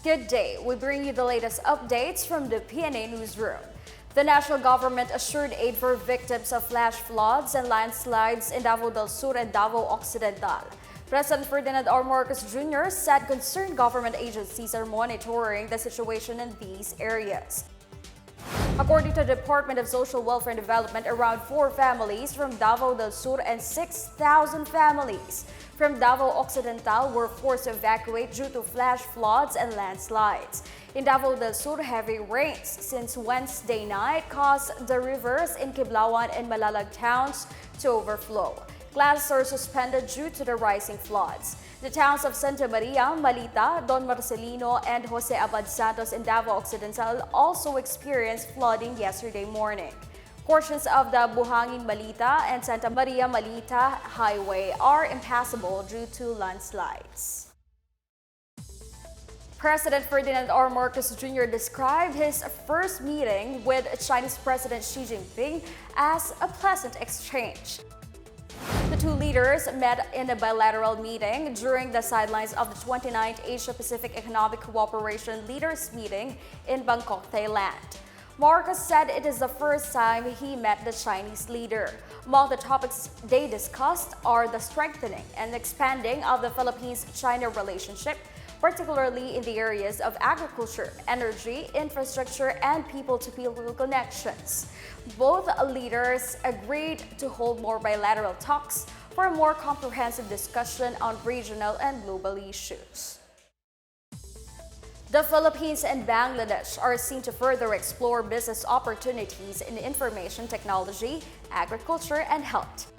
Good day. We bring you the latest updates from the Pna Newsroom. The national government assured aid for victims of flash floods and landslides in Davao Sur and Davao Occidental. President Ferdinand R. Marcos Jr. said concerned government agencies are monitoring the situation in these areas. According to the Department of Social Welfare and Development, around 4 families from Davao del Sur and 6,000 families from Davao Occidental were forced to evacuate due to flash floods and landslides. In Davao del Sur, heavy rains since Wednesday night caused the rivers in Kiblawan and Malalag towns to overflow. Classes are suspended due to the rising floods. The towns of Santa Maria, Malita, Don Marcelino, and Jose Abad Santos in Davao Occidental also experienced flooding yesterday morning. Portions of the Buhangin Malita and Santa Maria Malita highway are impassable due to landslides. President Ferdinand R. Marcos Jr. described his first meeting with Chinese President Xi Jinping as a pleasant exchange. The two leaders met in a bilateral meeting during the sidelines of the 29th Asia-Pacific Economic Cooperation Leaders Meeting in Bangkok, Thailand. Marcos said it is the first time he met the Chinese leader. Among the topics they discussed are the strengthening and expanding of the Philippines-China relationship, particularly in the areas of agriculture, energy, infrastructure, and people-to-people connections. Both leaders agreed to hold more bilateral talks for a more comprehensive discussion on regional and global issues. The Philippines and Bangladesh are seen to further explore business opportunities in information technology, agriculture, and health.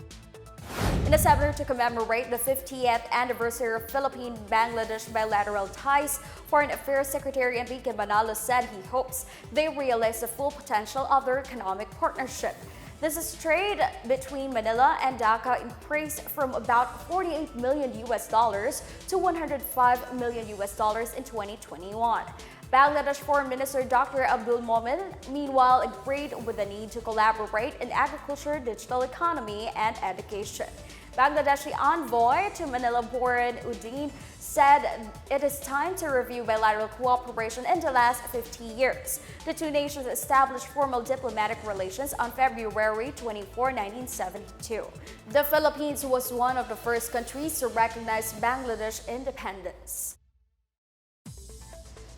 In a seminar to commemorate the 50th anniversary of Philippine-Bangladesh bilateral ties, Foreign Affairs Secretary Enrique Manalo said he hopes they realize the full potential of their economic partnership. This is trade between Manila and Dhaka increased from about $48 million to $105 million in 2021. Bangladesh Foreign Minister Dr. Abdul Momen, meanwhile, agreed with the need to collaborate in agriculture, digital economy, and education. Bangladeshi envoy to Manila, Boran Udin, said it is time to review bilateral cooperation in the last 50 years. The two nations established formal diplomatic relations on February 24, 1972. The Philippines was one of the first countries to recognize Bangladesh independence.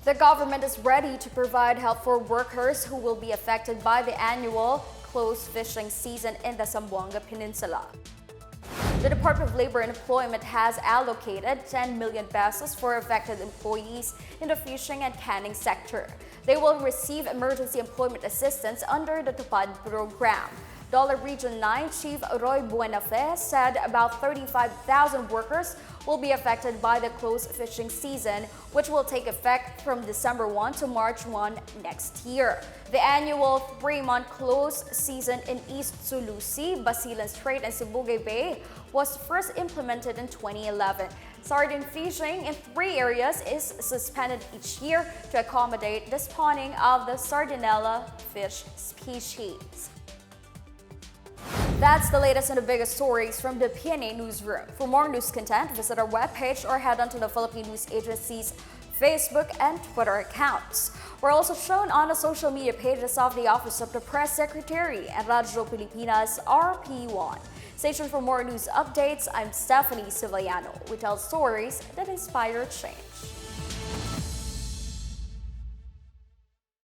The government is ready to provide help for workers who will be affected by the annual closed fishing season in the Zamboanga Peninsula. The Department of Labor and Employment has allocated 10 million pesos for affected employees in the fishing and canning sector. They will receive emergency employment assistance under the TUPAD program. Dollar Region 9 Chief Roy Buenafe said about 35,000 workers will be affected by the closed fishing season, which will take effect from December 1 to March 1 next year. The annual 3-month closed season in East Sulusi, Basilan Strait, and Sibugay Bay was first implemented in 2011. Sardine fishing in 3 areas is suspended each year to accommodate the spawning of the Sardinella fish species. That's the latest and the biggest stories from the Pna Newsroom. For more news content, visit our webpage or head on to the Philippine News Agency's Facebook and Twitter accounts. We're also shown on the social media pages of the Office of the Press Secretary and Radyo Pilipinas RP1. Stay tuned for more news updates. I'm Stephanie Civiliano. We tell stories that inspire change.